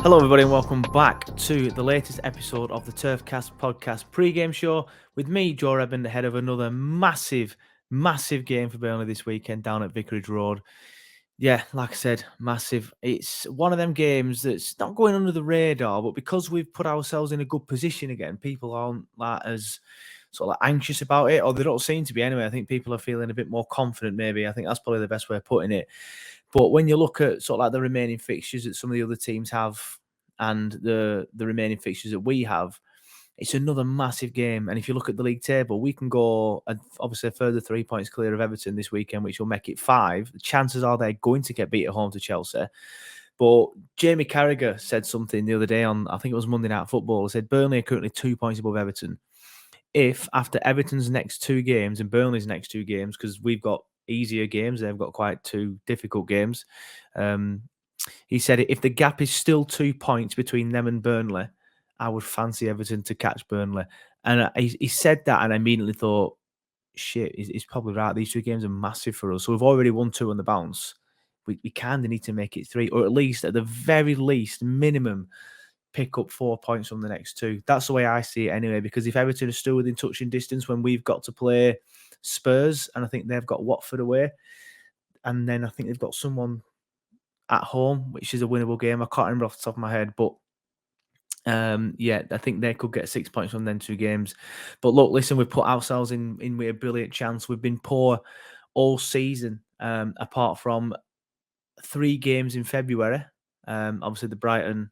Hello, everybody, and welcome back to the latest episode of the Turfcast podcast pre-game show with me, Joe Redmond, ahead of another massive game for Burnley this weekend down at Vicarage Road. Yeah, like I said, massive. It's one of them games that's not going under the radar, but because we've put ourselves in a good position again, people aren't like as sort of like anxious about it, or they don't seem to be anyway. I think people are feeling a bit more confident, maybe. I think that's probably the best way of putting it. But when you look at sort of like the remaining fixtures that some of the other teams have and the remaining fixtures that we have, it's another massive game. And if you look at the league table, we can go obviously a further 3 points clear of Everton this weekend, which will make it 5. The chances are they're going to get beat at home to Chelsea. But Jamie Carragher said something the other day on, I think it was Monday Night Football. He said Burnley are currently 2 points above Everton. If after Everton's next 2 games and Burnley's next 2 games, because we've got easier games, they've got quite 2 difficult games. He said if the gap is still 2 points between them and Burnley, I would fancy Everton to catch Burnley. And he said that, and I immediately thought, shit, he's probably right. These 2 games are massive for us. So we've already won 2 on the bounce. We kind of need to make it 3, or at least, at the very least, minimum, pick up 4 points from the next 2. That's the way I see it anyway, because if Everton are still within touching distance when we've got to play Spurs, and I think they've got Watford away, and then I think they've got someone at home, which is a winnable game. I can't remember off the top of my head, but yeah, I think they could get 6 points from them 2 games. But look, listen, we've put ourselves in with a brilliant chance. We've been poor all season, apart from 3 games in February. Obviously the Brighton,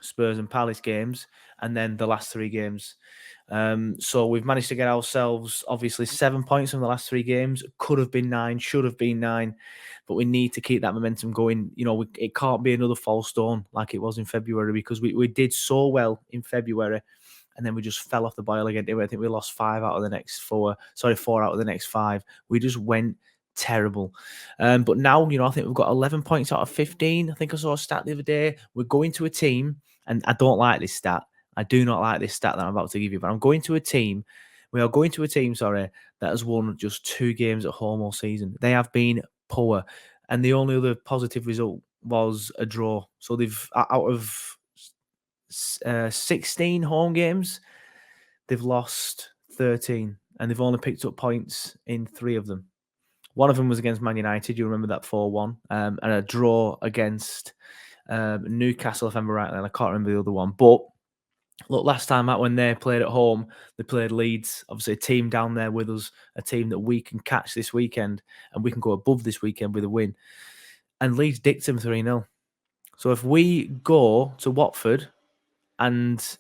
Spurs and Palace games, and then the last 3 games. So we've managed to get ourselves, obviously, 7 points from the last 3 games. Could have been 9, should have been 9, but we need to keep that momentum going. You know, it can't be another false dawn like it was in February, because we did so well in February, and then we just fell off the boil again. I think we lost 4 out of the next 5. We just went terrible. But now, you know, I think we've got 11 points out of 15. I think I saw a stat the other day. We're going to a team, and I don't like this stat. I do not like this stat that I'm about to give you, but we are going to a team, that has won just 2 games at home all season. They have been poor, and the only other positive result was a draw. So they've, out of 16 home games, they've lost 13, and they've only picked up points in 3 of them. One of them was against Man United. You remember that 4-1, and a draw against Newcastle, if I'm right. And I can't remember the other one. But look, last time out when they played at home, they played Leeds. Obviously, a team down there with us, a team that we can catch this weekend, and we can go above this weekend with a win. And Leeds dicked them 3-0. So if we go to Watford and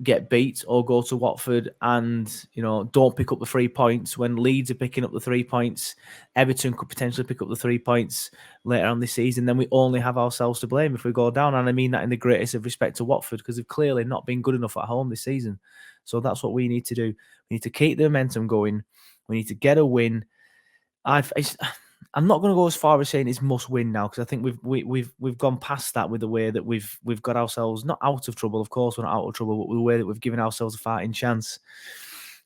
get beat, or go to Watford and, you know, don't pick up the 3 points when Leeds are picking up the 3 points, Everton could potentially pick up the 3 points later on this season, then we only have ourselves to blame if we go down. And I mean that in the greatest of respect to Watford, because they've clearly not been good enough at home this season. So that's what we need to do. We need to keep the momentum going. We need to get a win. I'm not going to go as far as saying it's must win now, because I think we've gone past that with the way that we've got ourselves not out of trouble. Of course, we're not out of trouble, but with the way that we've given ourselves a fighting chance.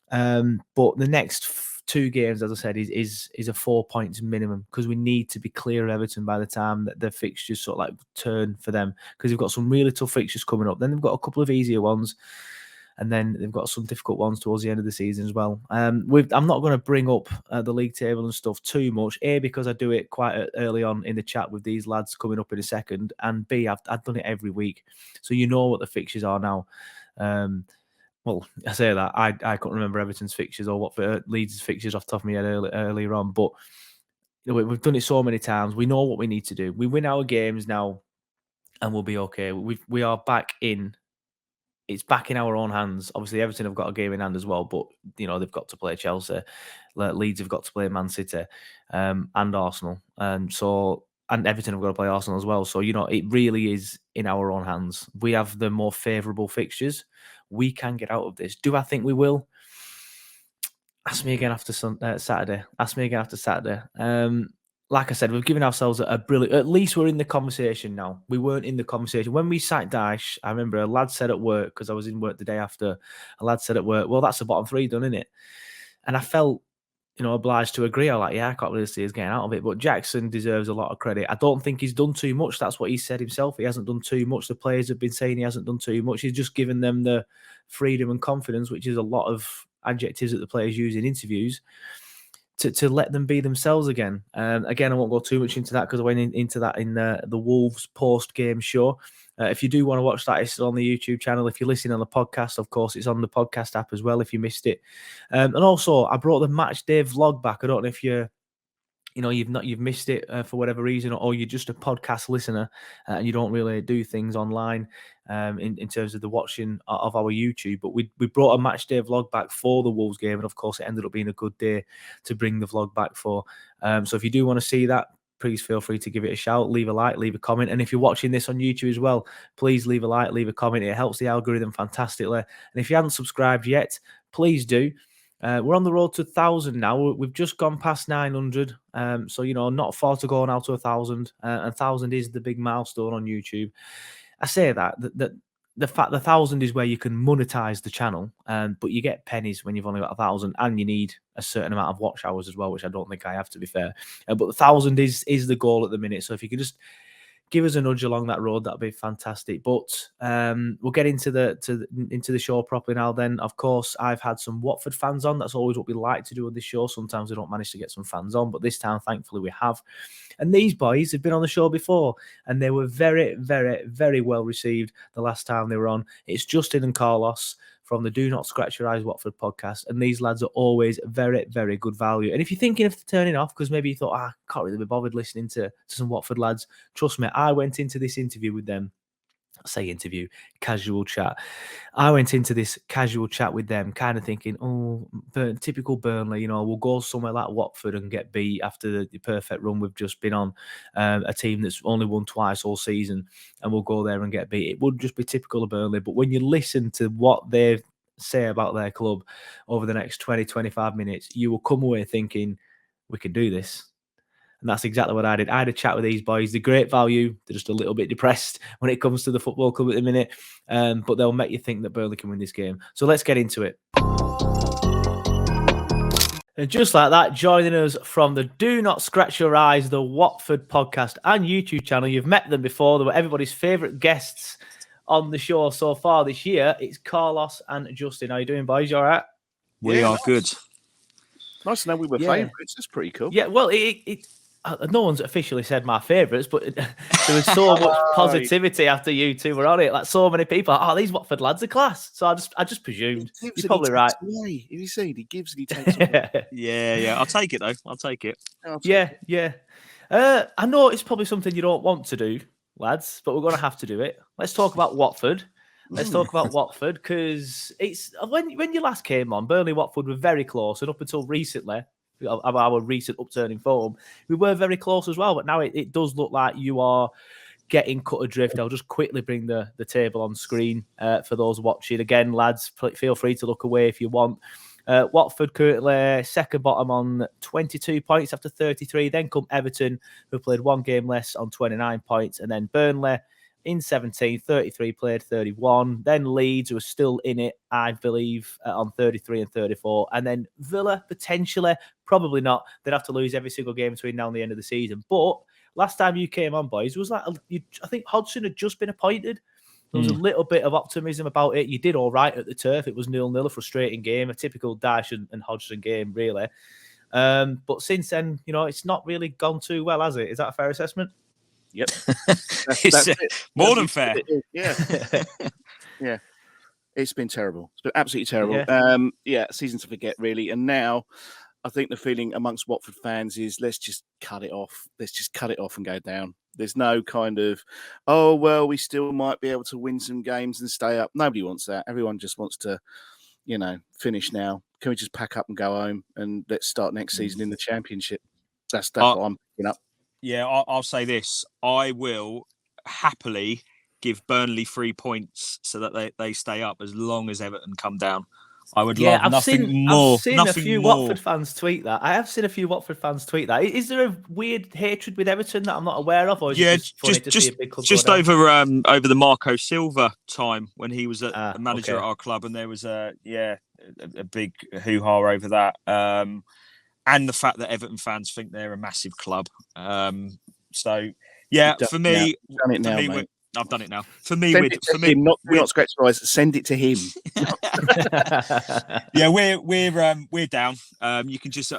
But the next 2 games, as I said, is a 4 points minimum, because we need to be clear of Everton by the time that the fixtures sort of like turn for them, because they've got some really tough fixtures coming up. Then they've got a couple of easier ones, and then they've got some difficult ones towards the end of the season as well. I'm not going to bring up the league table and stuff too much, A, because I do it quite early on in the chat with these lads coming up in a second, and B, I've done it every week. So you know what the fixtures are now. Well, I say that, I couldn't remember Everton's fixtures or what Leeds' fixtures off the top of my head earlier on, but you know, we've done it so many times. We know what we need to do. We win our games now, and we'll be okay. We are back in. It's back in our own hands. Obviously, Everton have got a game in hand as well, but you know they've got to play Chelsea. Leeds have got to play Man City, and Arsenal, and Everton have got to play Arsenal as well. So you know it really is in our own hands. We have the more favourable fixtures. We can get out of this. Do I think we will? Ask me again after Saturday. Ask me again after Saturday. Like I said, we've given ourselves a brilliant. At least we're in the conversation now. We weren't in the conversation when we sacked Dyche. I remember a lad said at work, because I was in work the day after. A lad said at work, "Well, that's the bottom 3 done, isn't it?" And I felt obliged to agree. I'm like, yeah, I can't really see us getting out of it. But Jackson deserves a lot of credit. I don't think he's done too much. That's what he said himself. He hasn't done too much. The players have been saying he hasn't done too much. He's just given them the freedom and confidence, which is a lot of adjectives that the players use in interviews, to let them be themselves again. Again, I won't go too much into that because I went into that in the Wolves post-game show. If you do want to watch that, it's still on the YouTube channel. If you're listening on the podcast, of course, it's on the podcast app as well if you missed it. And also, I brought the match day vlog back. I don't know if you've missed it for whatever reason, or you're just a podcast listener and you don't really do things online in terms of the watching of our YouTube. But we brought a match day vlog back for the Wolves game, and of course, it ended up being a good day to bring the vlog back for. So if you do want to see that, please feel free to give it a shout, leave a like, leave a comment. And if you're watching this on YouTube as well, please leave a like, leave a comment. It helps the algorithm fantastically. And if you haven't subscribed yet, please do. We're on the road to 1,000 now. We've just gone past 900. So, not far to go now to 1,000. And 1,000 is the big milestone on YouTube. I say that the fact the 1,000 is where you can monetize the channel, but you get pennies when you've only got 1,000, and you need a certain amount of watch hours as well, which I don't think I have, to be fair. But the 1,000 is the goal at the minute. So if you could just give us a nudge along that road, that'd be fantastic. But we'll get into the show properly now. Then, of course, I've had some Watford fans on. That's always what we like to do on this show. Sometimes we don't manage to get some fans on, but this time, thankfully, we have. And these boys have been on the show before, and they were very, very, very well received the last time they were on. It's Justin and Carlos from the Do Not Scratch Your Eyes Watford podcast, and these lads are always very, very good value. And if you're thinking of turning off because maybe you thought, I can't really be bothered listening to some Watford lads, trust me, I went into this interview with them. Casual chat. I went into this casual chat with them kind of thinking, typical Burnley, we'll go somewhere like Watford and get beat after the perfect run we've just been on, a team that's only won twice all season, and we'll go there and get beat. It would just be typical of Burnley. But when you listen to what they say about their club over the next 20, 25 minutes, you will come away thinking, we can do this. And that's exactly what I did. I had a chat with these boys. They're great value. They're just a little bit depressed when it comes to the football club at the minute. But they'll make you think that Burnley can win this game. So let's get into it. And just like that, joining us from the Do Not Scratch Your Eyes, the Watford podcast and YouTube channel. You've met them before. They were everybody's favourite guests on the show so far this year. It's Carlos and Justin. How you doing, boys? You all right? We are good. Nice to know we were favourites. That's pretty cool. Yeah, well, no one's officially said my favourites, but there was so much positivity after you two were on it. Like, so many people, these Watford lads are class. So I just presumed. You're probably right. Away. You see, he gives and he takes away. Yeah. I'll take it, though. I'll take it. Yeah. I know it's probably something you don't want to do, lads, but we're going to have to do it. Let's talk about Watford. Let's talk about Watford, because it's when you last came on, Burnley Watford were very close, and up until recently, our recent upturn in form, we were very close as well. But now it does look like you are getting cut adrift. I'll just quickly bring the table on screen for those watching. Again, lads, feel free to look away if you want. Watford currently second bottom on 22 points after 33. Then come Everton, who played one game less on 29 points. And then Burnley in 17, 33 played 31. Then Leeds, who are still in it, I believe, on 33 and 34. And then Villa, potentially, probably not. They'd have to lose every single game between now and the end of the season. But last time you came on, boys, it was like, I think Hodgson had just been appointed. There was a little bit of optimism about it. You did all right at the turf. It was 0-0, a frustrating game, a typical Dyche and Hodgson game, really. But since then, it's not really gone too well, has it? Is that a fair assessment? Yep. That's more than fair. Yeah. Yeah. It's been terrible. It's been absolutely terrible. Season to forget, really. And now I think the feeling amongst Watford fans is let's just cut it off. Let's just cut it off and go down. There's no kind of, we still might be able to win some games and stay up. Nobody wants that. Everyone just wants to, finish now. Can we just pack up and go home and let's start next season in the Championship? That's what I'm picking up. Yeah, I'll say this. I will happily give Burnley 3 points so that they stay up as long as Everton come down. I would love nothing more. I've seen a few Watford fans tweet that. I have seen a few Watford fans tweet that. Is there a weird hatred with Everton that I'm not aware of? Or is it just funny to see a big club just over the Marco Silva time when he was a manager at our club, and there was a big hoo-ha over that. and the fact that Everton fans think they're a massive club. So yeah, for me, mate. I've done it now. For me, not scratch your eyes. Send it to him. Yeah, we're down. You can just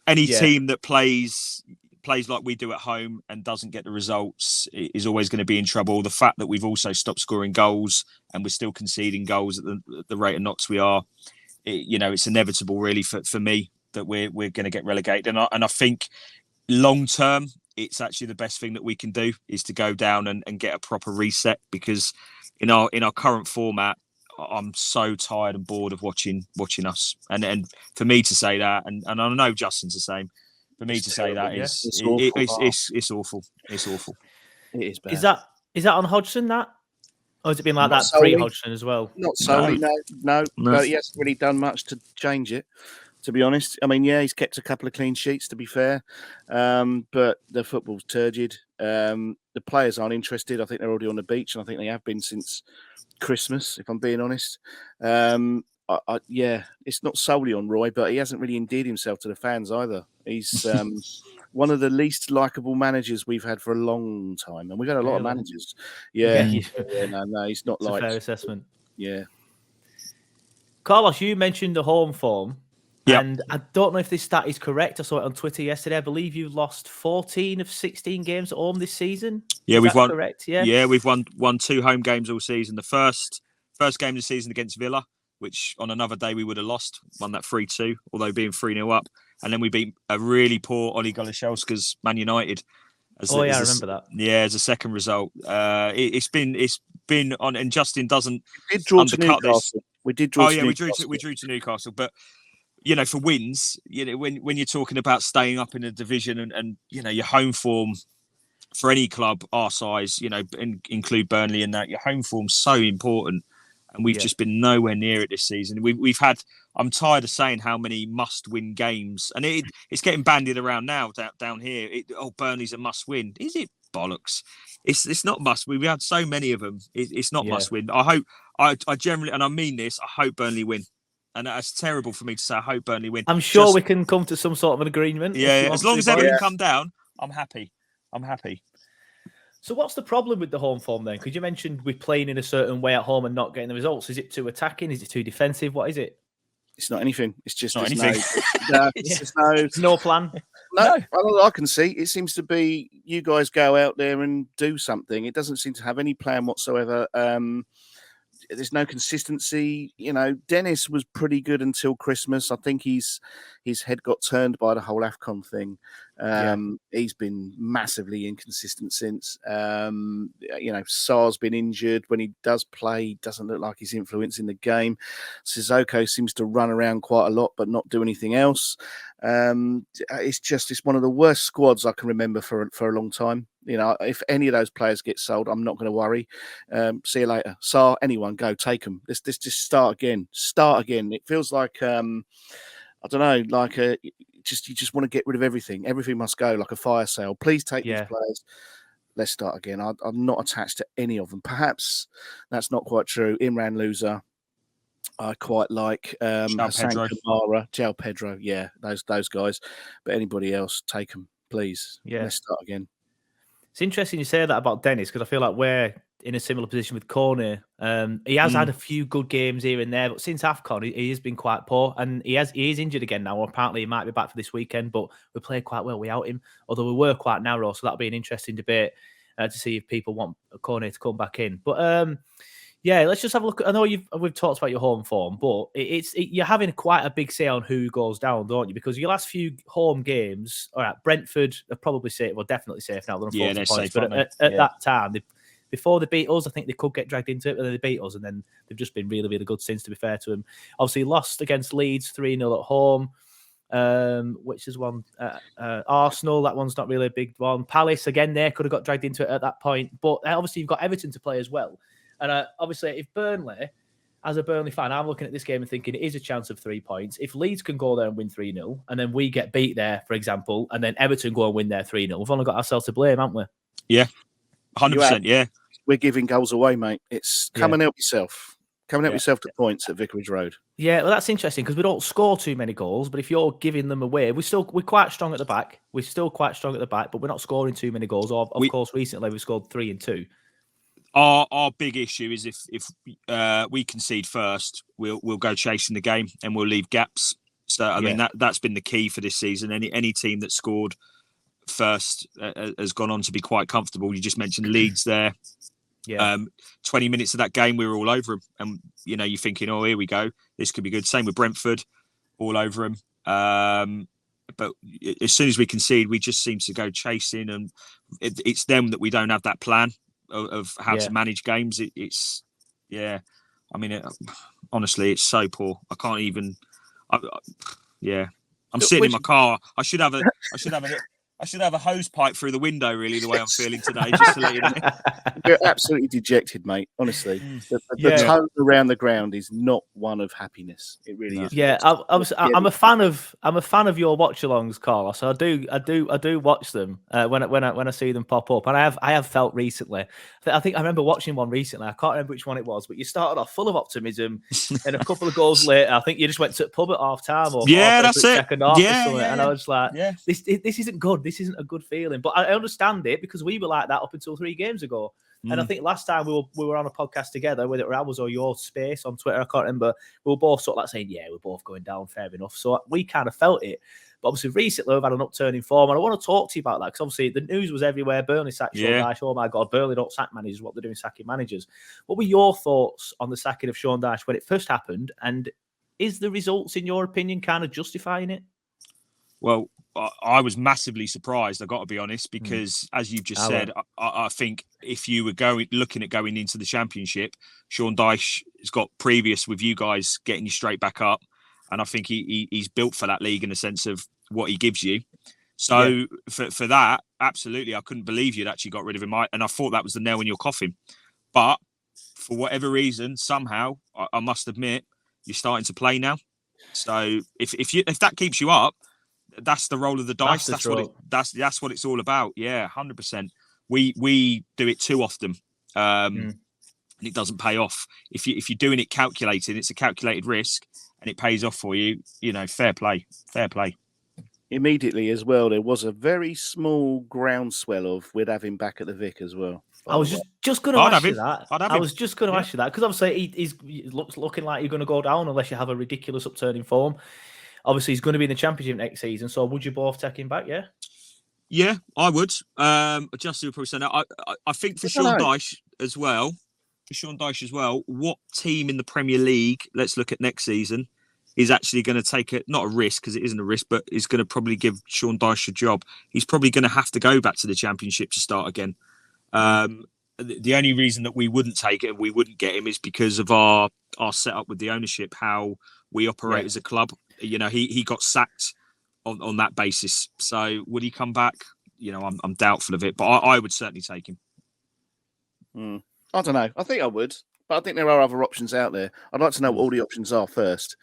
any team that plays like we do at home and doesn't get the results is always going to be in trouble. The fact that we've also stopped scoring goals and we're still conceding goals at the rate of knots we are, it's inevitable really for me that we're going to get relegated. And I think long term, it's actually the best thing that we can do is to go down and get a proper reset, because in our current format, I'm so tired and bored of watching us. And for me to say that, and I know Justin's the same. For me to say that it's awful. It's awful. It is bad. Is that on Hodgson, that? Or has it been like that pre-Hodgson as well? Not solely, no. But he hasn't really done much to change it, to be honest. I mean, he's kept a couple of clean sheets, to be fair. But the football's turgid. The players aren't interested. I think they're already on the beach, and I think they have been since Christmas, if I'm being honest. It's not solely on Roy, but he hasn't really endeared himself to the fans either. He's one of the least likable managers we've had for a long time, and we've had a lot of managers. No, he's not a fair assessment. Yeah, Carlos, you mentioned the home form. Yep. And I don't know if this stat is correct. I saw it on Twitter yesterday. I believe you lost 14 of 16 games at home this season. Yeah, we've won. Correct? Yeah, we've won 2 home games all season. The first game of the season against Villa, which on another day we would have lost, won that 3-2, although being 3-0 up. And then we beat a really poor Oli Golaszewska's Man United. I remember that. Yeah, as a second result. It's been on, and Justin doesn't undercut this. We did draw. We drew to Newcastle, but. For wins, when you're talking about staying up in a division and your home form for any club our size, include Burnley in that, your home form's so important, and we've just been nowhere near it this season. We've had. I'm tired of saying how many must-win games, and it's getting bandied around now down here. Burnley's a must-win. Is it bollocks? It's not must. We've had so many of them. It's not must-win. I generally, and I mean this, I hope Burnley win. And that's terrible for me to say. I hope Burnley win. I'm sure we can come to some sort of an agreement. Yeah, as long as Everton come down, I'm happy. So what's the problem with the home form then? Because you mentioned we're playing in a certain way at home and not getting the results. Is it too attacking? Is it too defensive? What is it? It's not anything. It's just not anything. There's no plan. No, all I can see, it seems to be you guys go out there and do something. It doesn't seem to have any plan whatsoever. There's no consistency. Dennis was pretty good until Christmas. I think his head got turned by the whole AFCON thing. He's been massively inconsistent since. Sarr's been injured. When he does play, he doesn't look like he's influencing the game. Sissoko seems to run around quite a lot, but not do anything else. It's one of the worst squads I can remember for a long time. If any of those players get sold, I'm not going to worry. See you later. Sarr, anyone, go, take them. Let's just start again. It feels like, I don't know, like you just want to get rid of everything. Everything must go, like a fire sale. Please take these players. Let's start again. I'm not attached to any of them. Perhaps that's not quite true. Imran Loser, I quite like. Hassan Kamara, João Pedro. Yeah, those guys. But anybody else, take them, please. Yeah. Let's start again. It's interesting you say that about Dennis, because I feel like we're in a similar position with Cornet. He has had a few good games here and there, but since AFCON, he has been quite poor, and he is injured again now. Apparently, he might be back for this weekend, but we played quite well without him, although we were quite narrow, so that'll be an interesting debate to see if people want Cornet to come back in. But let's just have a look. I know we've talked about your home form, but you're having quite a big say on who goes down, don't you? Because your last few home games, all right, Brentford are probably safe. Well, definitely safe now. They're on 40 points. But at that time, before they beat us, I think they could get dragged into it, but then they beat us, and then they've just been really, really good since, to be fair to them. Obviously, lost against Leeds 3-0 at home, which is one. Arsenal, that one's not really a big one. Palace, again, they could have got dragged into it at that point. But obviously, you've got Everton to play as well. And obviously, if Burnley, as a Burnley fan, I'm looking at this game and thinking it is a chance of 3 points. If Leeds can go there and win 3-0, and then we get beat there, for example, and then Everton go and win there 3-0, we've only got ourselves to blame, haven't we? Yeah, 100%, yeah. We're giving goals away, mate. It's come and help yourself. Coming up yourself to points at Vicarage Road. Yeah, well, that's interesting because we don't score too many goals, but if you're giving them away, we're quite strong at the back. We're still quite strong at the back, but we're not scoring too many goals. Of course, recently we scored 3 and 2. Our big issue is if we concede first, we'll go chasing the game and we'll leave gaps. So I mean that's been the key for this season. Any team that scored first has gone on to be quite comfortable. You just mentioned Leeds there. Yeah. 20 minutes of that game, we were all over them, and you're thinking, oh, here we go, this could be good. Same with Brentford, all over them. But as soon as we concede, we just seem to go chasing, and it's them that we don't have that plan of how to manage games. Honestly, it's so poor. I can't even. I'm sitting in my car. I should have a hose pipe through the window, really, the way I'm feeling today, just to let you know. You're absolutely dejected, mate, honestly. The tone around the ground is not one of happiness. It really is. Yeah, I'm a fan of your watch-alongs, Carlos. I do watch them when I see them pop up. And I have felt recently, I think I remember watching one recently. I can't remember which one it was, but you started off full of optimism, and a couple of goals later, I think you just went to the pub at half-time or that's it. Second half or something. And I was like, this isn't good. This isn't a good feeling, but I understand it because we were like that up until 3 games ago. And I think last time we were on a podcast together, whether it was ours or your space on Twitter, I can't remember. We were both sort of like saying, we're both going down, fair enough. So we kind of felt it. But obviously recently we've had an upturn in form, and I want to talk to you about that because obviously the news was everywhere. Burnley sacked Sean Dyche. Oh my God, Burnley don't sack managers. What they're doing sacking managers. What were your thoughts on the sacking of Sean Dyche when it first happened? And is the results, in your opinion, kind of justifying it? Well, I was massively surprised, I've got to be honest, because as you've just said, I think if you were looking at going into the Championship, Sean Dyche has got previous with you guys getting you straight back up. And I think he's built for that league in the sense of what he gives you. So for that, absolutely, I couldn't believe you'd actually got rid of him. And I thought that was the nail in your coffin. But for whatever reason, somehow, I must admit, you're starting to play now. So if that keeps you up, that's the roll of the dice. That's what it's all about. Yeah, 100%. We do it too often, and it doesn't pay off. If you're doing it calculated, it's a calculated risk, and it pays off for you. Fair play. Immediately as well, there was a very small groundswell of we'd have him back at the Vic as well. I was just going to ask you that. I was just going to ask you that because obviously he looks looking like you're going to go down unless you have a ridiculous upturn in form. Obviously, he's going to be in the Championship next season. So, would you both take him back? Yeah. Yeah, I would. Justin would probably say that. I think for Sean Dyche as well. What team in the Premier League? Let's look at next season. Is actually going to take not a risk because it isn't a risk, but is going to probably give Sean Dyche a job. He's probably going to have to go back to the Championship to start again. The only reason that we wouldn't take it and we wouldn't get him is because of our setup with the ownership, how we operate as a club. He got sacked on that basis. So would he come back? I'm doubtful of it, but I would certainly take him. I don't know. I think I would, but I think there are other options out there. I'd like to know what all the options are first,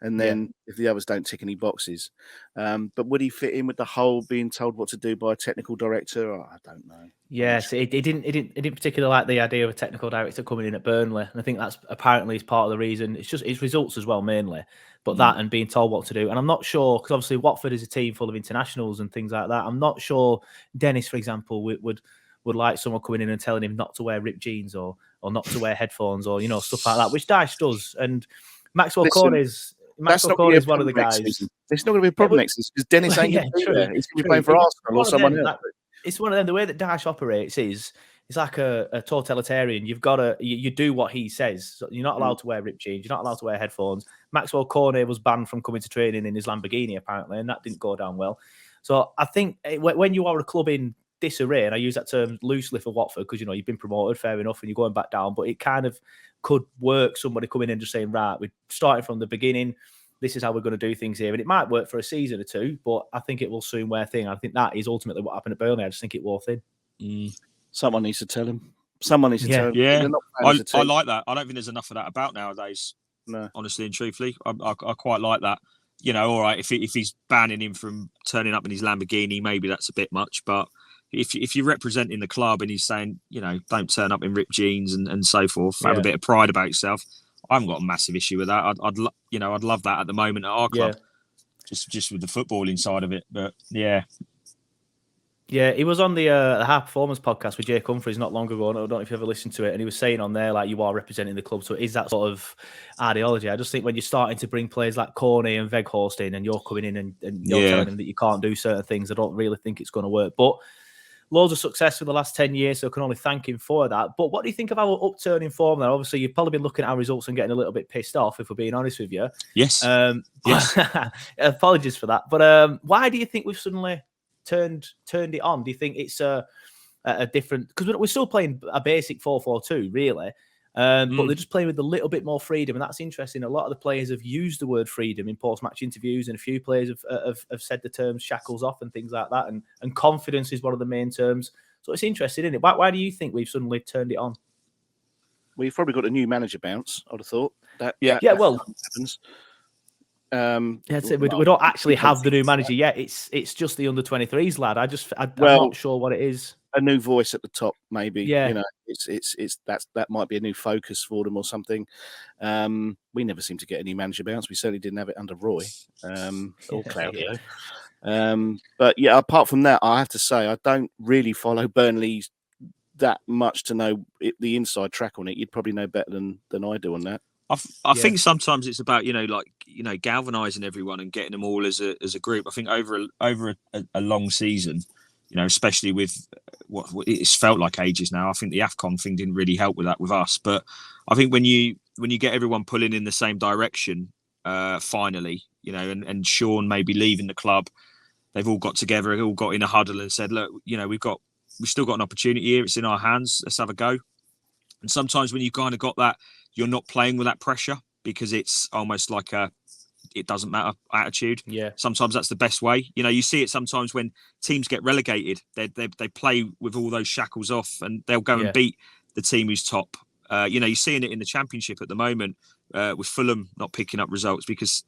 and then if the others don't tick any boxes. But would he fit in with the whole being told what to do by a technical director? I don't know. Yes, he didn't particularly like the idea of a technical director coming in at Burnley, and I think that's apparently is part of the reason. It's just his results as well mainly, but that and being told what to do. And I'm not sure because obviously Watford is a team full of internationals and things like that. I'm not sure Dennis, for example, would like someone coming in and telling him not to wear ripped jeans or not to wear headphones or stuff like that, which Dyche does. And Maxwell Cornet is one of the guys. It's not going to be a problem next season because Dennis ain't going to be there. He's going to be playing for Arsenal or someone else. It's one of them. The way that Dyche operates is it's like a totalitarian. You've got to you do what he says. So you're not allowed to wear ripped jeans. You're not allowed to wear headphones. Maxwell Cornet was banned from coming to training in his Lamborghini apparently, and that didn't go down well. So I think when you are a club in disarray, and I use that term loosely for Watford because you've been promoted, fair enough, and you're going back down, but it kind of could work. Somebody coming in and just saying, right, we're starting from the beginning. This is how we're going to do things here. And it might work for a season or two, but I think it will soon wear thin. I think that is ultimately what happened at Burnley. I just think it wore thin. Someone needs to tell him. Someone needs to tell him. Yeah, I like that. I don't think there's enough of that about nowadays. No, honestly and truthfully, I quite like that. All right, if he's banning him from turning up in his Lamborghini, maybe that's a bit much. But if you're representing the club and he's saying, don't turn up in ripped jeans and so forth, have a bit of pride about yourself, I haven't got a massive issue with that. I'd love that at the moment at our club, just with the footballing side of it. But yeah. Yeah, he was on the High Performance podcast with Jake Humphries not long ago. I don't know if you ever listened to it, and he was saying on there, like, you are representing the club, so it is that sort of ideology. I just think when you're starting to bring players like Corney and Weghorst in, and you're coming in and you're telling them that you can't do certain things, I don't really think it's going to work. But loads of success for the last 10 years, so I can only thank him for that. But what do you think of our upturn in form there? Obviously, you've probably been looking at our results and getting a little bit pissed off, if we're being honest with you. Yes. Yes. Apologies for that. But why do you think we've suddenly turned it on? Do you think it's a different, because we're still playing a basic 4-4-2 really, but they're just playing with a little bit more freedom, and that's interesting. A lot of the players have used the word freedom in post-match interviews, and a few players have said the terms shackles off and things like that, and confidence is one of the main terms. So it's interesting, isn't it? Why do you think we've suddenly turned it on? Well, you've probably got a new manager bounce, I'd have thought. That happens. We don't actually have the new manager yet. It's just the under-23s lad. I'm not sure what it is. A new voice at the top, maybe. Yeah. You know, that might be a new focus for them or something. We never seem to get a new manager bounce. We certainly didn't have it under Roy or Claudio. But yeah, apart from that, I have to say I don't really follow Burnley that much to know the inside track on it. You'd probably know better than I do on that. I think sometimes it's about galvanizing everyone and getting them all as a group. I think over a long season, especially with what it's felt like ages now. I think the AFCON thing didn't really help with that with us. But I think when you get everyone pulling in the same direction, finally, and Sean maybe leaving the club, they've all got together, all got in a huddle and said, look, we've still got an opportunity here. It's in our hands. Let's have a go. And sometimes when you kind of got that, you're not playing with that pressure because it's almost like it doesn't matter attitude. Yeah. Sometimes that's the best way. You see it sometimes when teams get relegated. They play with all those shackles off and they'll go and beat the team who's top. You're seeing it in the Championship at the moment with Fulham not picking up results because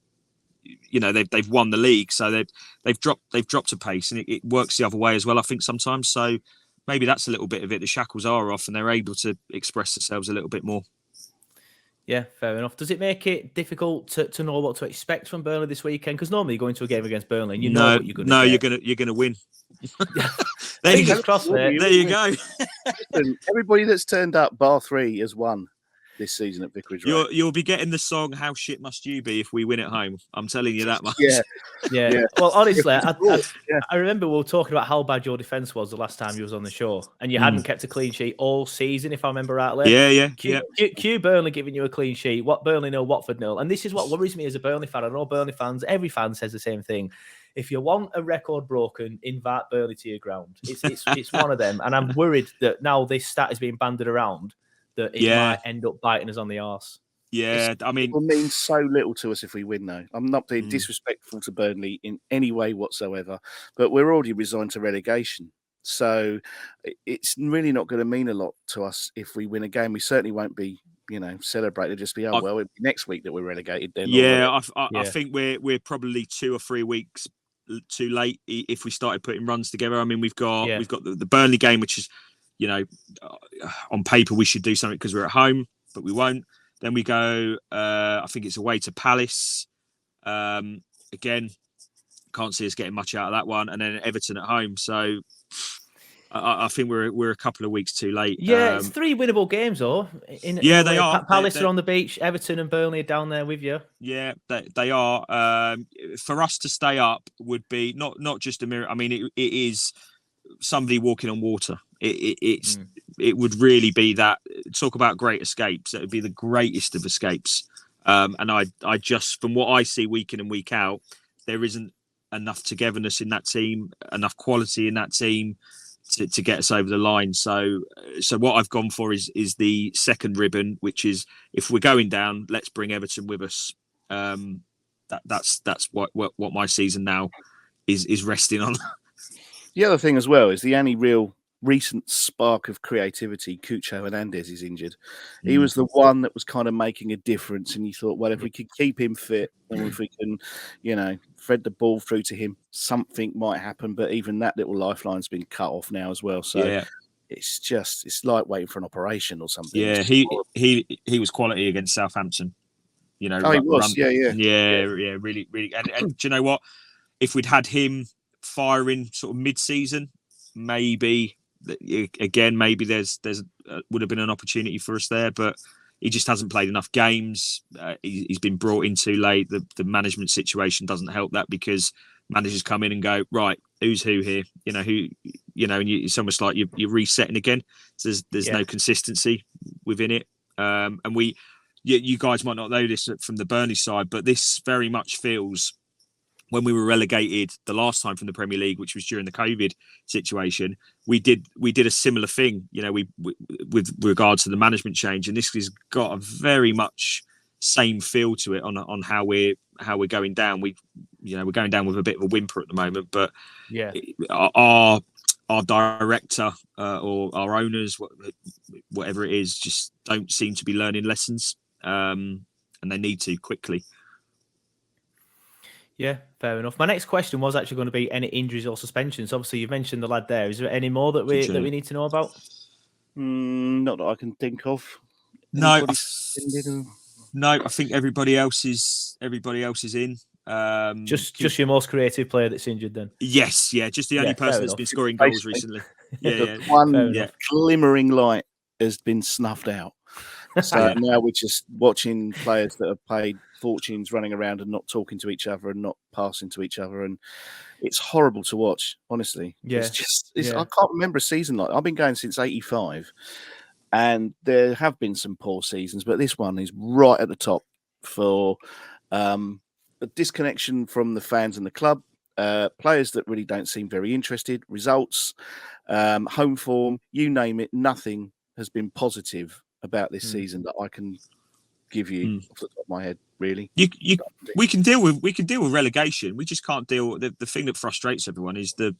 they've won the league, so they've dropped a pace, and it works the other way as well. I think sometimes. So maybe that's a little bit of it. The shackles are off and they're able to express themselves a little bit more. Yeah, fair enough. Does it make it difficult to know what to expect from Burnley this weekend? Because normally you go into a game against Burnley and you know what you're going to get. You're going to win. There you go. Listen, everybody that's turned up, bar 3, has won this season at Vicarage Road. You'll be getting the song "How Shit Must You Be" if we win at home. I'm telling you that much. Yeah. Well, honestly, I remember we were talking about how bad your defence was the last time you was on the show, and you hadn't kept a clean sheet all season, if I remember rightly. Yeah. Q Burnley giving you a clean sheet. What Burnley 0, Watford 0. And this is what worries me as a Burnley fan. I know Burnley fans, every fan says the same thing. If you want a record broken, invite Burnley to your ground. It's one of them, and I'm worried that now this stat is being banded around, that it might end up biting us on the arse. Yeah, I mean, it will mean so little to us if we win, though. I'm not being disrespectful to Burnley in any way whatsoever, but we're already resigned to relegation. So it's really not going to mean a lot to us if we win a game. We certainly won't be, celebrated. It'll just be, it'll be next week that we're relegated then. Yeah, I think we're probably 2 or 3 weeks too late if we started putting runs together. I mean, we've got the Burnley game, which is, on paper we should do something because we're at home, but we won't. Then we go, I think it's away to Palace. Again, can't see us getting much out of that one. And then Everton at home. So I think we're a couple of weeks too late. Yeah, it's 3 winnable games, though. They are. Palace are on the beach. Everton and Burnley are down there with you. Yeah, they are. For us to stay up would be not just a miracle. I mean, it is somebody walking on water. It would really be that. Talk about great escapes. It would be the greatest of escapes. And I just, from what I see week in and week out, there isn't enough togetherness in that team, enough quality in that team to get us over the line. So what I've gone for is the second ribbon, which is if we're going down, let's bring Everton with us. That's what my season now is resting on. The other thing as well is the only real recent spark of creativity. Cucho Hernandez is injured. He was the one that was kind of making a difference, and you thought, well, if we could keep him fit and if we can, thread the ball through to him, something might happen. But even that little lifeline's been cut off now as well. So it's like waiting for an operation or something. Yeah, he was quality against Southampton. You know, he was. Yeah, really. And do you know what? If we'd had him firing sort of mid-season, maybe there's would have been an opportunity for us there, but he just hasn't played enough games. He's been brought in too late. The management situation doesn't help that, because managers come in and go, right, who's who here? And it's almost like you're resetting again. So there's no consistency within it. And you guys might not know this from the Burnley side, but this very much feels, when we were relegated the last time from the Premier League, which was during the COVID situation, we did a similar thing, with regards to the management change, and this has got a very much same feel to it on how we're going down. We're going down with a bit of a whimper at the moment, but our director or our owners, whatever it is, just don't seem to be learning lessons, and they need to quickly. Yeah, fair enough. My next question was actually going to be any injuries or suspensions. Obviously, you've mentioned the lad there. Is there any more that we need to know about? Not that I can think of. No, I think everybody else is in. Just your most creative player that's injured then? Yes, just the only person that's been scoring goals recently. One glimmering light has been snuffed out. So now we're just watching players that have paid fortunes running around and not talking to each other and not passing to each other, and it's horrible to watch, honestly. I can't remember a season like that. I've been going since '85, and there have been some poor seasons, but this one is right at the top for a disconnection from the fans and the club, players that really don't seem very interested, results, home form, you name it, nothing has been positive about this season that I can give you off the top of my head, really. We can deal with relegation. We just can't deal with the thing that frustrates everyone is the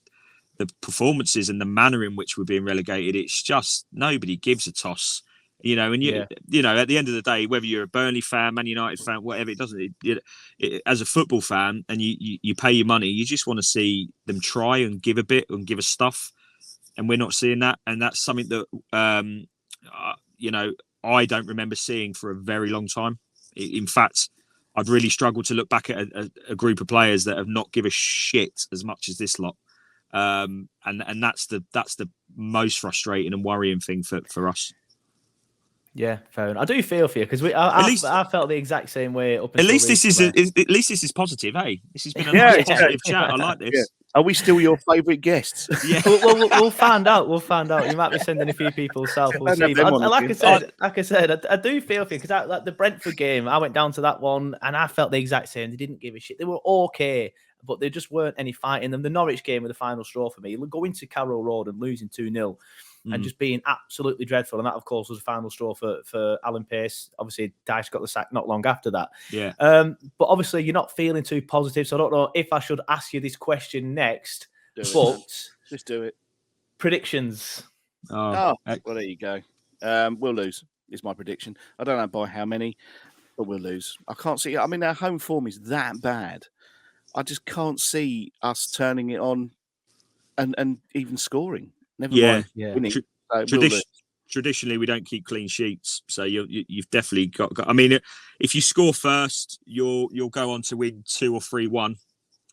performances and the manner in which we're being relegated. It's just nobody gives a toss, and at the end of the day, whether you're a Burnley fan, Man United fan, whatever, it doesn't. As a football fan, and you pay your money, you just want to see them try and give a bit and give us stuff, and we're not seeing that, and that's something that I don't remember seeing for a very long time. In fact, I've really struggled to look back at a group of players that have not give a shit as much as this lot. And that's the most frustrating and worrying thing for us. Yeah, fair enough. I do feel for you, because I felt the exact same way. At least this is positive, hey? This has been a nice positive chat. I like this. Yeah. Are we still your favourite guests? Yeah, we'll find out. You might be sending a few people south. We'll see. But like I said, I do feel for you, because like the Brentford game, I went down to that one and I felt the exact same. They didn't give a shit. They were okay, but there just weren't any fight in them. The Norwich game was the final straw for me. Going to Carroll Road and losing 2-0. And just being absolutely dreadful. And that, of course, was the final straw for Alan Pace. Obviously, Dyche got the sack not long after that. Yeah. But obviously, you're not feeling too positive. So I don't know if I should ask you this question next. Just do it. Predictions. Well, there you go. We'll lose, is my prediction. I don't know by how many, but we'll lose. I can't see. I mean, our home form is that bad. I just can't see us turning it on and even scoring. Never mind winning. Traditionally, we don't keep clean sheets, so you've definitely got. I mean, if you score first, you'll go on to win 2 or 3-1.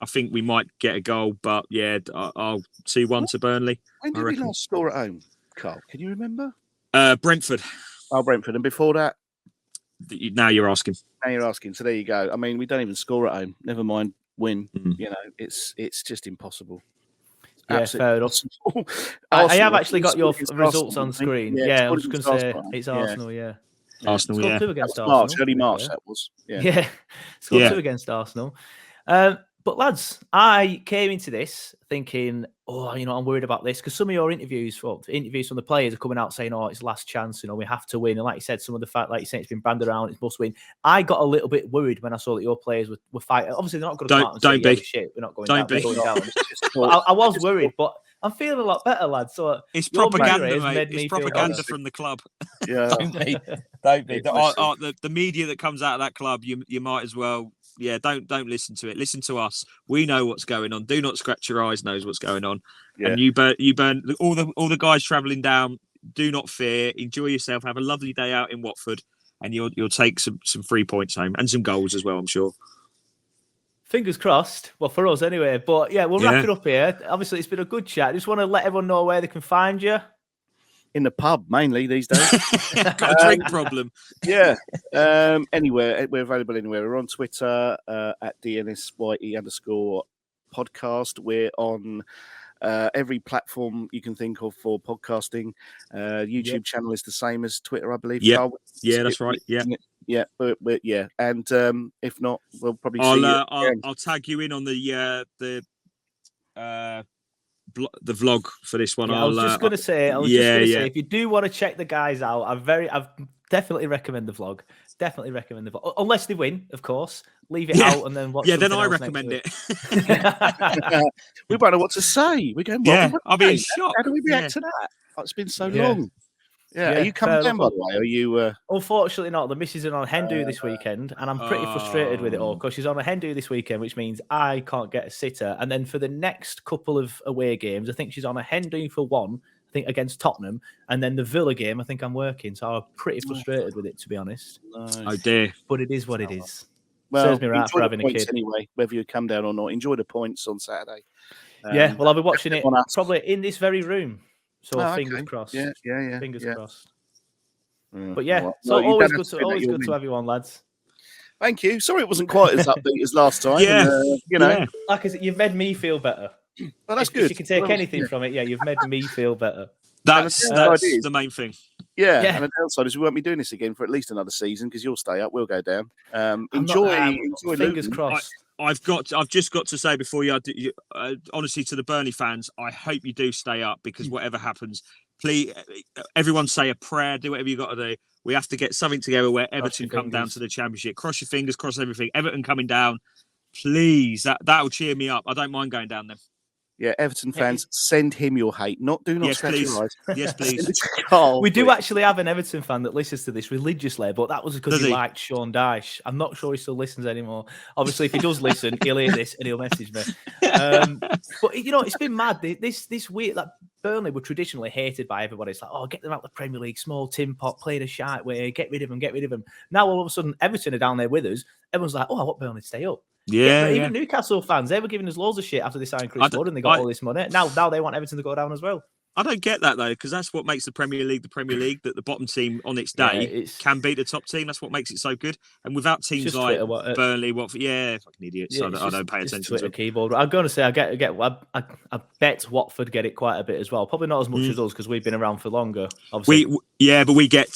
I think we might get a goal, but I'll 2-1 to Burnley. When did we last score at home, Carl? Can you remember? Brentford. Oh, Brentford, and before that. Now you're asking. So there you go. I mean, we don't even score at home. Never mind win. It's just impossible. Yeah, fair enough. I have actually got your results on screen. I was going to say it's Arsenal. Arsenal, scored 2 against Arsenal. Early March, that was. Scored 2 against Arsenal. But lads, I came into this thinking, I'm worried about this, because some of your interviews from the players are coming out saying, it's last chance, we have to win. And like you said, some of the fact, like you said, it's been branded around, it's must win. I got a little bit worried when I saw that your players were fighting. Obviously, they're not going to come out and say, yeah, shit, we're not going down. We're going down. I was worried, but I'm feeling a lot better, lads. So it's propaganda, mate. It's propaganda from the club. Yeah, don't be. The media that comes out of that club, you might as well don't listen to it. Listen to us. We know what's going on. Do not scratch your eyes. Knows what's going on. Yeah. And you burn all the guys travelling down. Do not fear. Enjoy yourself. Have a lovely day out in Watford, and you'll take some 3 points home and some goals as well, I'm sure. Fingers crossed. Well, for us anyway. But yeah, we'll wrap it up here. Obviously, it's been a good chat. I just want to let everyone know where they can find you. In the pub, mainly these days. Got a drink problem. Yeah. Anywhere. We're available anywhere. We're on Twitter at DNSYE_podcast. We're on every platform you can think of for podcasting. YouTube channel is the same as Twitter, I believe. Yeah, that's right. Yeah. But yeah. And if not, we'll probably see you. I'll tag you in on the vlog for this one. Yeah, I was just going to say, if you do want to check the guys out, I've definitely recommend the vlog. Definitely recommend the vlog, unless they win, of course. Leave it out and then watch. Yeah, then I recommend it. We don't know what to say. We're going. I'll be in shock. How do we react to that? It's been so long. Yeah, are you coming down, by the way? Are you? Unfortunately not. The missus is on a hen do this weekend, and I'm pretty frustrated with it all because she's on a hen do this weekend, which means I can't get a sitter. And then for the next couple of away games, I think she's on a hen do for one, I think against Tottenham, and then the Villa game, I think I'm working. So I'm pretty frustrated with it, to be honest. Nice. Oh dear. But it is what it is. Well, serves me right for having a kid. Anyway, whether you come down or not, enjoy the points on Saturday. Well, I'll be watching it probably in this very room. So fingers crossed. Yeah. Fingers crossed. But always good to have you on, lads. Thank you. Sorry it wasn't quite as upbeat as last time. Like I said, you've made me feel better. Well, that's good. If you can take anything from it, you've made me feel better. That's the main thing. Yeah, and the downside is we won't be doing this again for at least another season because you'll stay up, we'll go down. Enjoy fingers crossed. I've just got to say before honestly, to the Burnley fans, I hope you do stay up because whatever happens, please, everyone say a prayer, do whatever you got to do. We have to get something together where Everton come down to the Championship. Cross your fingers, cross everything. Everton coming down, please. That'll cheer me up. I don't mind going down there. Yeah, Everton fans, send him your hate. Do not scratch your eyes. Yes, please. We do actually have an Everton fan that listens to this religiously, but that was because he liked Sean Dyche. I'm not sure he still listens anymore. Obviously, if he does listen, he'll hear this and he'll message me. But it's been mad. This weird, like Burnley were traditionally hated by everybody. It's like, get them out of the Premier League, small tin pot, play the shite way, get rid of them. Now all of a sudden, Everton are down there with us. Everyone's like, I want Burnley to stay up. Even Newcastle fans, they were giving us loads of shit after they signed Chris Wood and they got all this money. Now they want Everton to go down as well. I don't get that though, because that's what makes the Premier League the Premier League. That the bottom team on its day can beat the top team. That's what makes it so good. And without teams like Burnley, Watford, fucking idiots. I don't pay attention to keyboard. I'm going to say I bet Watford get it quite a bit as well. Probably not as much as us because we've been around for longer. Obviously. But we get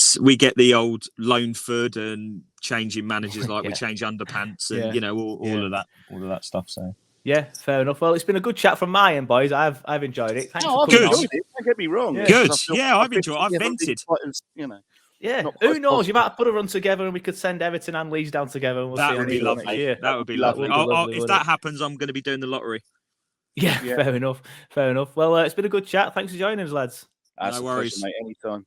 the old Loanford and changing managers like we change underpants and all of that stuff. So. Yeah, fair enough. Well, it's been a good chat from my end, boys. I've enjoyed it. Thanks for coming on. Don't get me wrong. Yeah. Good. I've enjoyed it. I've vented. Yeah. Who knows? You might put a run together and we could send Everton and Leeds down together. And that would be lovely. Next year. That would be lovely. If that happens, I'm going to be doing the lottery. Yeah, fair enough. Well, it's been a good chat. Thanks for joining us, lads. No worries, mate. Anytime.